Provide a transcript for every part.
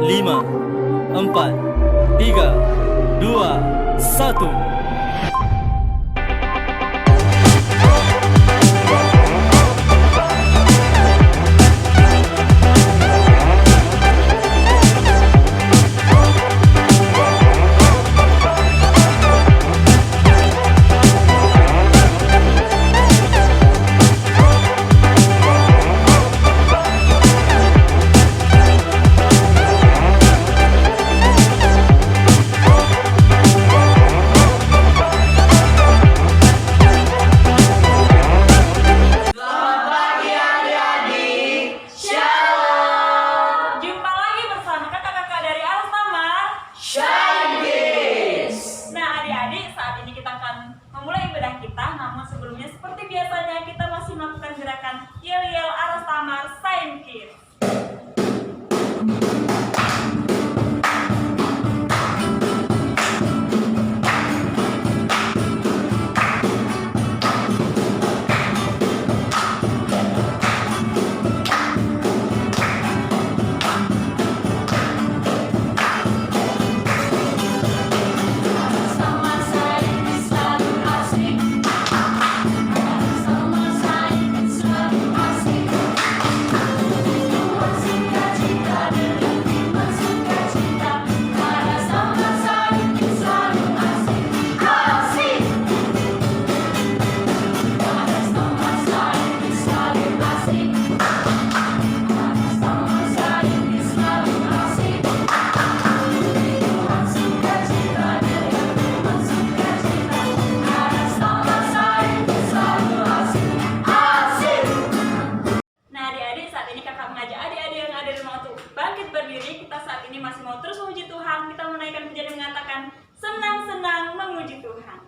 5, 4, 3, 2, 1. Sebelumnya seperti biasanya kita masih melakukan gerakan yel-yel Aras Tamar Sign Kids. Bangkit berdiri, kita saat ini masih mau terus memuji Tuhan. Kita menaikkan pujian dan mengatakan senang-senang memuji Tuhan.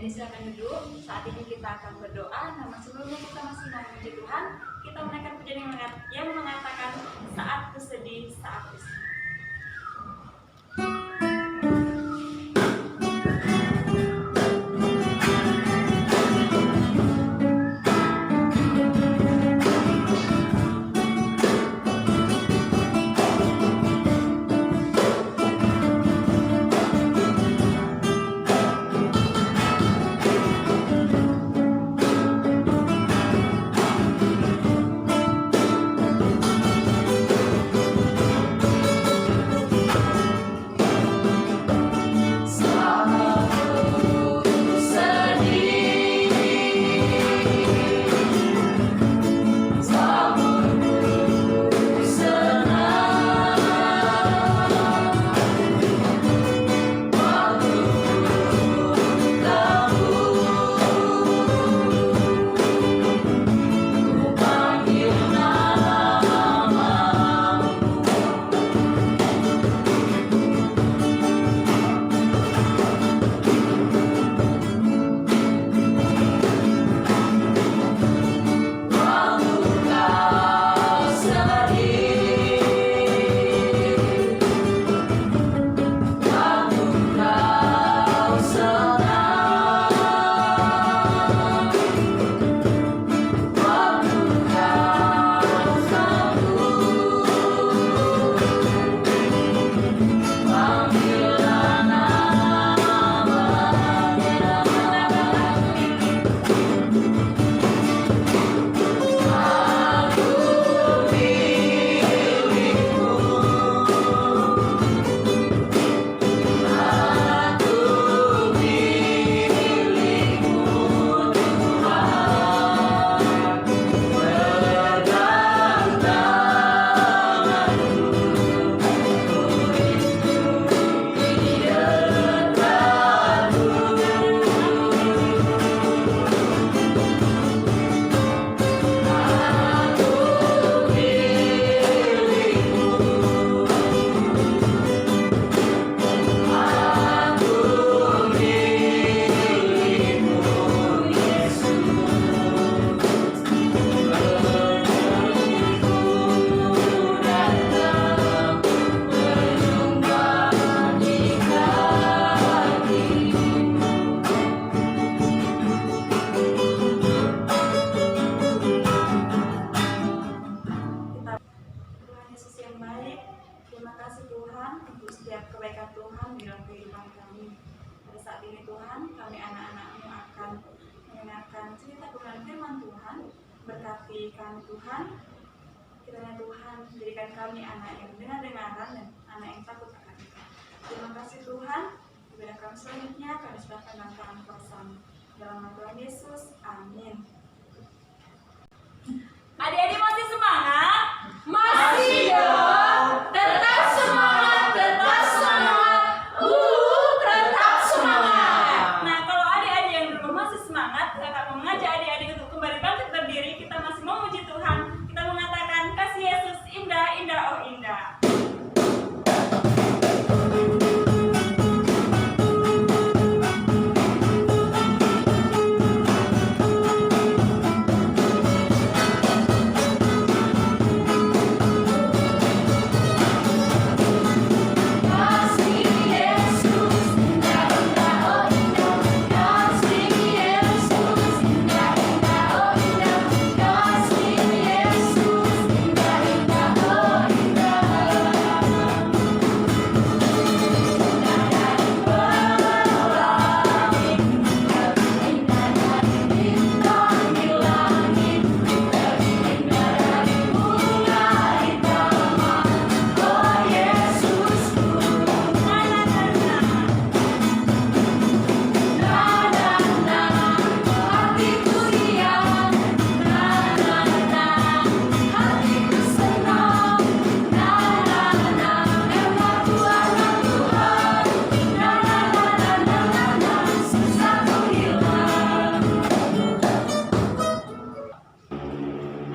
Silakan duduk. Saat ini kita akan berdoa. Namun sebelumnya kita masih mau memuji Tuhan. Kita menaikkan pujian yang mengatakan saat ku sedih, saat ku sedih. yang baik. Terima kasih Tuhan untuk setiap kebaikan Tuhan di dalam kehidupan kami. Pada saat ini Tuhan, kami anak-anak-Mu akan mendengarkan cerita kebenaran firman Tuhan. Berkati kami Tuhan, kiranya Tuhan jadikan kami anak yang dengar-dengaran dan anak yang takut akan Engkau. Terima kasih Tuhan, ibadah kami selanjutnya kami serahkan dalam tangan kuasa-Mu. Dalam nama Tuhan Yesus, amin. Adik-adik masih semangat? Masih dong. Tetap semangat, tetap semangat. Tetap semangat. Nah, kalau adik-adik yang belum masih semangat, kakak mau mengajak adik-adik untuk kembali bangkit berdiri. Kita masih memuji Tuhan. Kita mengatakan kasih Yesus indah, indah, oh indah.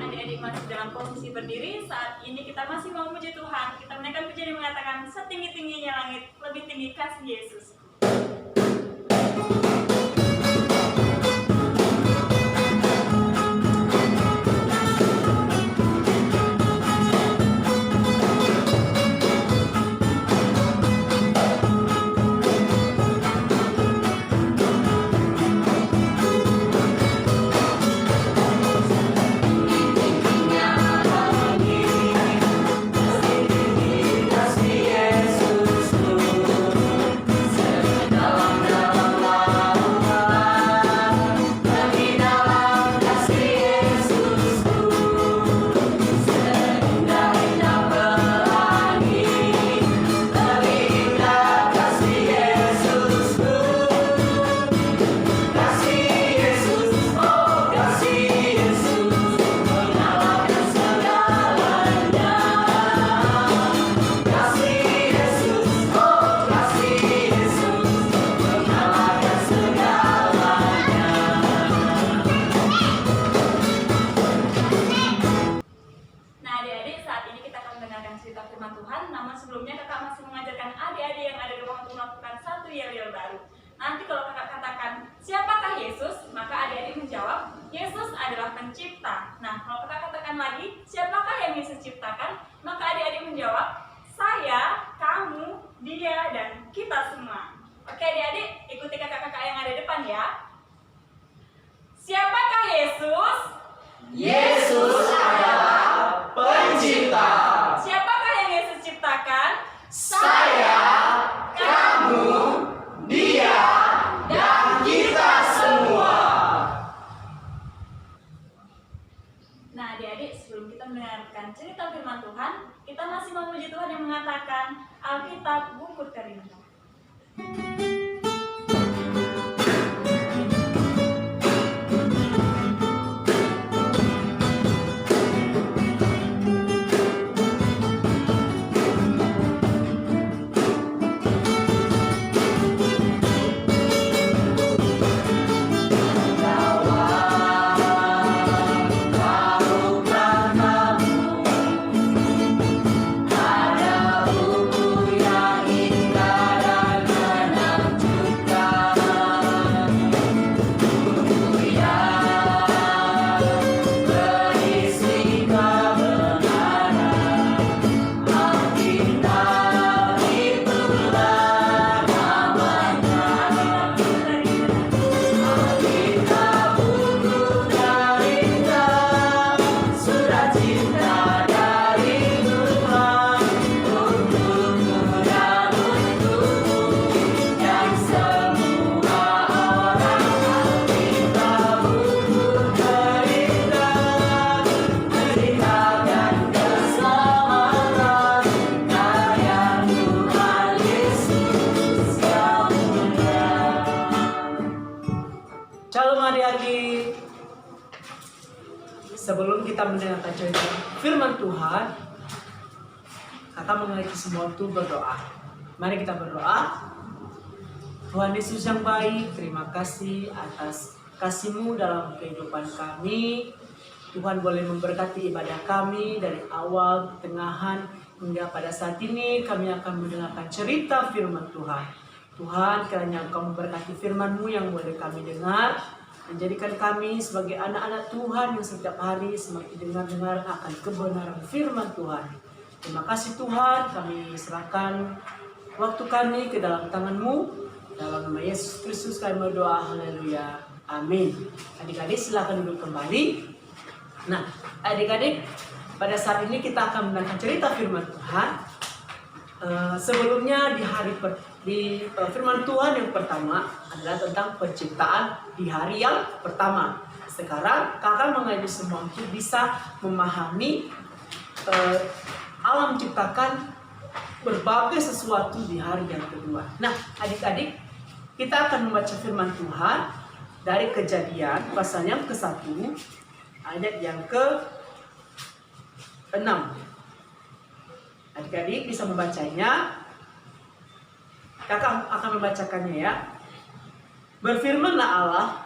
Adik-adik masih dalam posisi berdiri. Saat ini kita masih mau memuji Tuhan. Kita menaikkan pujian yang mengatakan setinggi-tingginya langit, lebih tinggi kasih Yesus. Sebelumnya kakak masih mengajarkan adik-adik yang ada di ruang untuk melakukan satu yel-yel baru. Nanti kalau kakak katakan, siapakah Yesus? Maka adik-adik menjawab, Yesus adalah pencipta. Nah, kalau kakak katakan lagi, siapakah yang Yesus ciptakan? Maka adik-adik menjawab, saya, kamu, dia, dan kita semua. Oke adik-adik, ikuti kakak-kakak yang ada di depan ya. Siapakah Yesus? Yesus adalah pencipta. Siapakah yang Yesus ciptakan? Saya, kamu, dia, dan kita semua. Nah adik-adik, sebelum kita mendengarkan cerita firman Tuhan, kita masih memuji Tuhan yang mengatakan Alkitab Bungkut Terindah. Ada buku yang indah dan kita mendengarkan cerita firman Tuhan, kakak mengajak semua itu berdoa. Mari kita berdoa. Tuhan Yesus yang baik, terima kasih atas kasih-Mu dalam kehidupan kami. Tuhan boleh memberkati ibadah kami dari awal, pertengahan, hingga pada saat ini kami akan mendengarkan cerita firman Tuhan. Tuhan, kiranya Engkau memberkati firman-Mu yang boleh kami dengar, menjadikan kami sebagai anak-anak Tuhan yang setiap hari semakin dengar-dengar akan kebenaran firman Tuhan. Terima kasih Tuhan, kami serahkan waktu kami ke dalam tangan-Mu. Dalam nama Yesus Kristus kami berdoa, haleluya, amin. Adik-adik silakan duduk kembali. Nah, adik-adik, pada saat ini kita akan mendengarkan cerita firman Tuhan. Sebelumnya di firman Tuhan yang pertama adalah tentang penciptaan di hari yang pertama. Sekarang kakak mengajak semua untuk bisa memahami Allah menciptakan berbagai sesuatu di hari yang kedua. Nah, adik-adik, kita akan membaca firman Tuhan dari Kejadian pasal yang ke-1 ayat yang ke-6. Adik-adik bisa membacanya. Kakak akan membacakannya ya. Berfirmanlah Allah,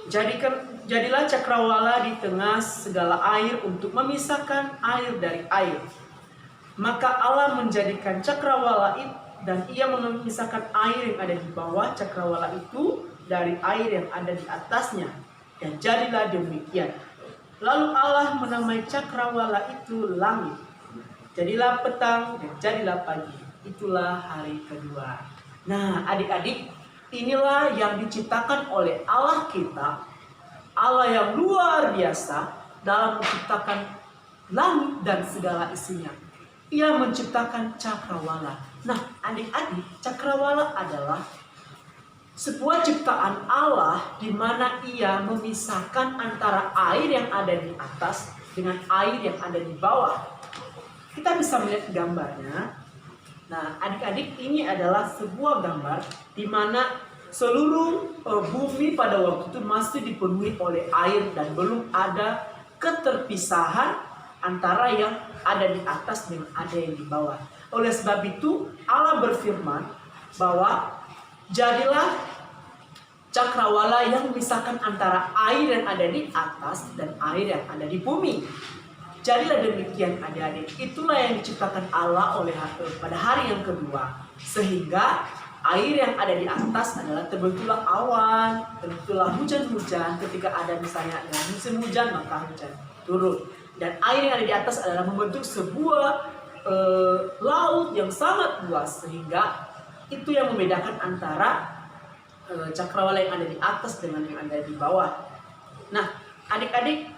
jadilah cakrawala di tengah segala air untuk memisahkan air dari air. Maka Allah menjadikan cakrawala itu, dan ia memisahkan air yang ada di bawah cakrawala itu dari air yang ada di atasnya. Dan jadilah demikian. Lalu Allah menamai cakrawala itu langit. Jadilah petang dan jadilah pagi. Itulah hari kedua. Nah, adik-adik, inilah yang diciptakan oleh Allah kita. Allah yang luar biasa dalam menciptakan langit dan segala isinya. Ia menciptakan cakrawala. Nah, adik-adik, cakrawala adalah sebuah ciptaan Allah di mana ia memisahkan antara air yang ada di atas dengan air yang ada di bawah. Kita bisa melihat gambarnya. Nah, adik-adik, ini adalah sebuah gambar di mana seluruh bumi pada waktu itu masih dipenuhi oleh air dan belum ada keterpisahan antara yang ada di atas dengan ada yang di bawah. Oleh sebab itu Allah berfirman bahwa jadilah cakrawala yang memisahkan antara air yang ada di atas dan air yang ada di bumi. Jadilah demikian adik-adik. Itulah yang diciptakan Allah pada hari yang kedua. Sehingga air yang ada di atas adalah terbentuklah awan, terbentuklah hujan-hujan. Ketika ada misalnya musim hujan maka hujan turun. Dan air yang ada di atas adalah membentuk sebuah laut yang sangat luas, sehingga itu yang membedakan antara cakrawala yang ada di atas dengan yang ada di bawah. Nah, adik-adik,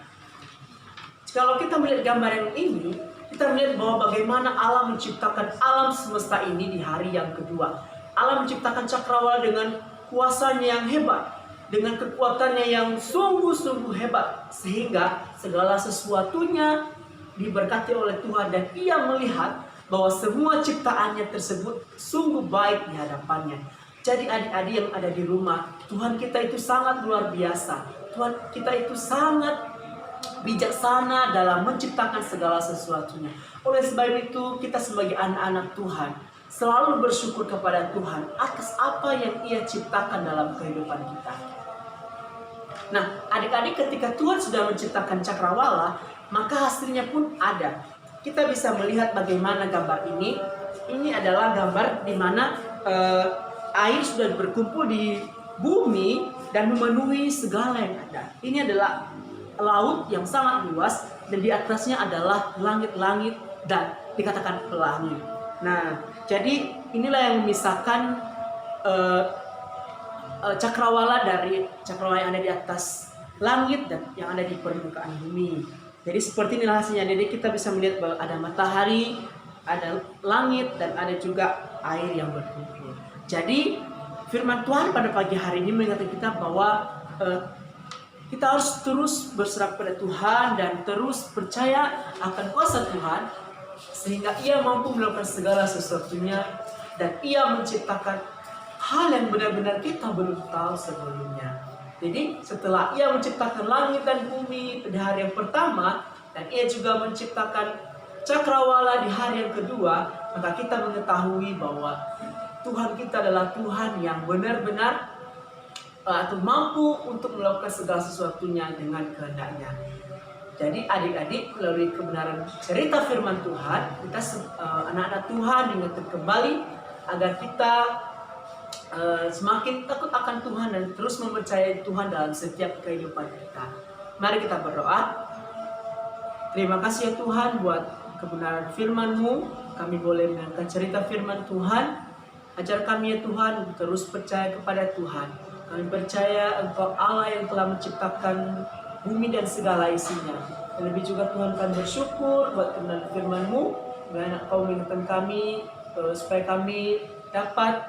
kalau kita melihat gambar yang ini, kita melihat bahwa bagaimana Allah menciptakan alam semesta ini di hari yang kedua. Allah menciptakan cakrawala dengan kuasanya yang hebat, dengan kekuatannya yang sungguh-sungguh hebat, sehingga segala sesuatunya diberkati oleh Tuhan dan ia melihat bahwa semua ciptaannya tersebut sungguh baik di hadapannya. Jadi adik-adik yang ada di rumah, Tuhan kita itu sangat luar biasa. Tuhan kita itu sangat bijaksana dalam menciptakan segala sesuatunya. Oleh sebab itu kita sebagai anak-anak Tuhan selalu bersyukur kepada Tuhan atas apa yang ia ciptakan dalam kehidupan kita. Nah, adik-adik, ketika Tuhan sudah menciptakan cakrawala, maka hasilnya pun ada. Kita bisa melihat bagaimana gambar ini. Ini adalah gambar di mana air sudah berkumpul di bumi dan memenuhi segala yang ada. Ini adalah laut yang sangat luas dan di atasnya adalah langit-langit dan dikatakan pelangi. Nah, jadi inilah yang memisahkan cakrawala dari cakrawala yang ada di atas langit dan yang ada di permukaan bumi. Jadi seperti inilah hasilnya. Jadi kita bisa melihat bahwa ada matahari, ada langit, dan ada juga air yang berkumpul. Jadi firman Tuhan pada pagi hari ini mengingatkan kita bahwa kita harus terus berserah pada Tuhan dan terus percaya akan kuasa Tuhan, sehingga ia mampu melakukan segala sesuatunya dan ia menciptakan hal yang benar-benar kita belum tahu sebelumnya. Jadi setelah ia menciptakan langit dan bumi pada hari yang pertama, dan Ia juga menciptakan cakrawala di hari yang kedua, maka kita mengetahui bahwa Tuhan kita adalah Tuhan yang benar-benar atau mampu untuk melakukan segala sesuatunya dengan kehendaknya. Jadi adik-adik, melalui kebenaran cerita firman Tuhan, kita anak-anak Tuhan diingatkan kembali agar kita semakin takut akan Tuhan dan terus mempercayai Tuhan dalam setiap kehidupan kita. Mari kita berdoa. Terima kasih ya Tuhan buat kebenaran firman-Mu. Kami boleh mendengarkan cerita firman Tuhan. Ajar kami ya Tuhan untuk terus percaya kepada Tuhan. Kami percaya Engkau Allah yang telah menciptakan bumi dan segala isinya. Dan lebih juga Tuhan kami bersyukur buat kebenaran firman-Mu. Dan Kau mengingatkan kami supaya kami dapat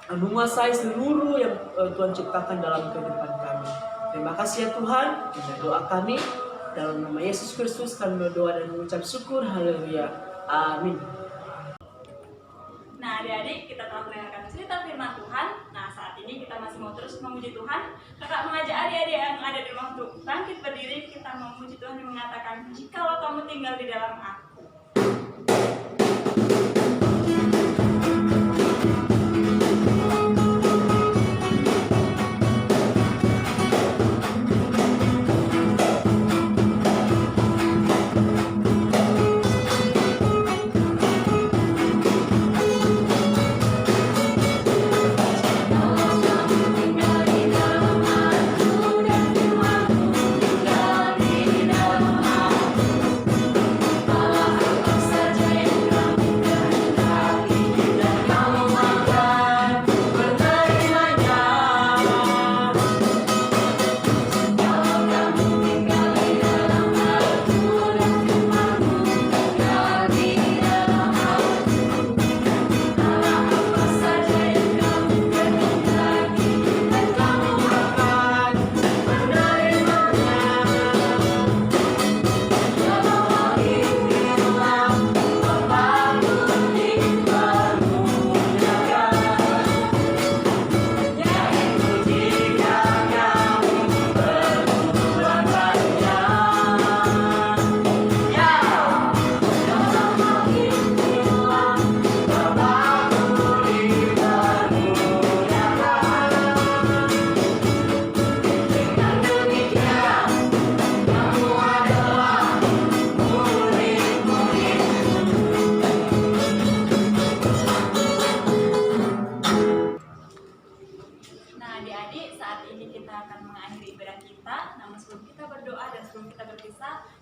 menguasai seluruh yang Tuhan ciptakan dalam kehidupan kami. Terima kasih ya Tuhan. Dengan doa kami dalam nama Yesus Kristus kami berdoa dan mengucap syukur. Haleluya. Amin. Nah, adik-adik, kita telah mendengarkan cerita firman Tuhan. Nah, saat ini kita masih mau terus memuji Tuhan. Kakak mengajak adik-adik yang ada di rumah untuk bangkit berdiri. Kita memuji Tuhan yang mengatakan, "Jikalau kamu tinggal di dalam Aku."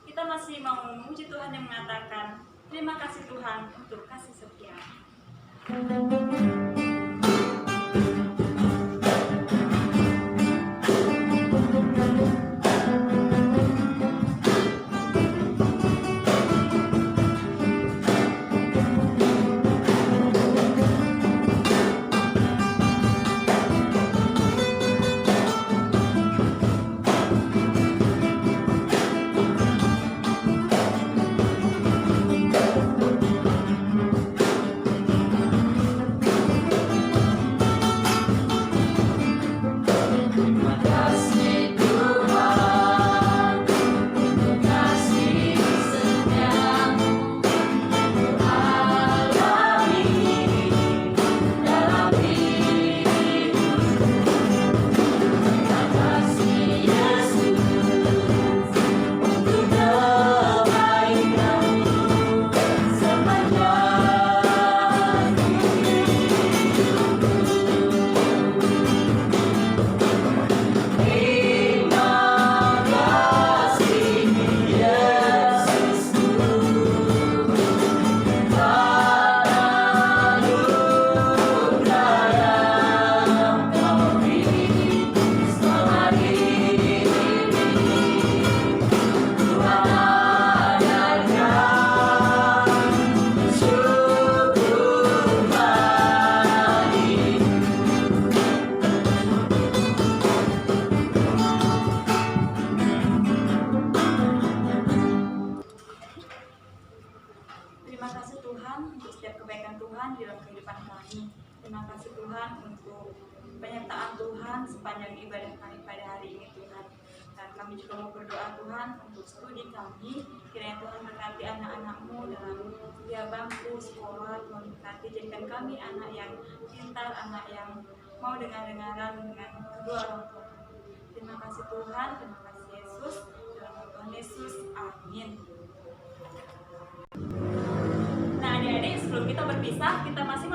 Kita masih mau memuji Tuhan yang mengatakan, "Terima kasih Tuhan untuk kasih setia." Terima kasih Tuhan untuk setiap kebaikan Tuhan di dalam kehidupan kami. Terima kasih Tuhan untuk penyertaan Tuhan sepanjang ibadah kami pada hari ini Tuhan. Dan kami juga mau berdoa Tuhan untuk studi kami. Kiranya Tuhan berkati anak-anak-Mu dalam setiap bangku sekolah. Tuhan berkati, jadikan kami anak yang pintar, anak yang mau dengar-dengaran dengan kedua orang tua. Terima kasih Tuhan, terima kasih Yesus. Dalam nama Tuhan Yesus, amin. Nah adik-adik, sebelum kita berpisah, kita masih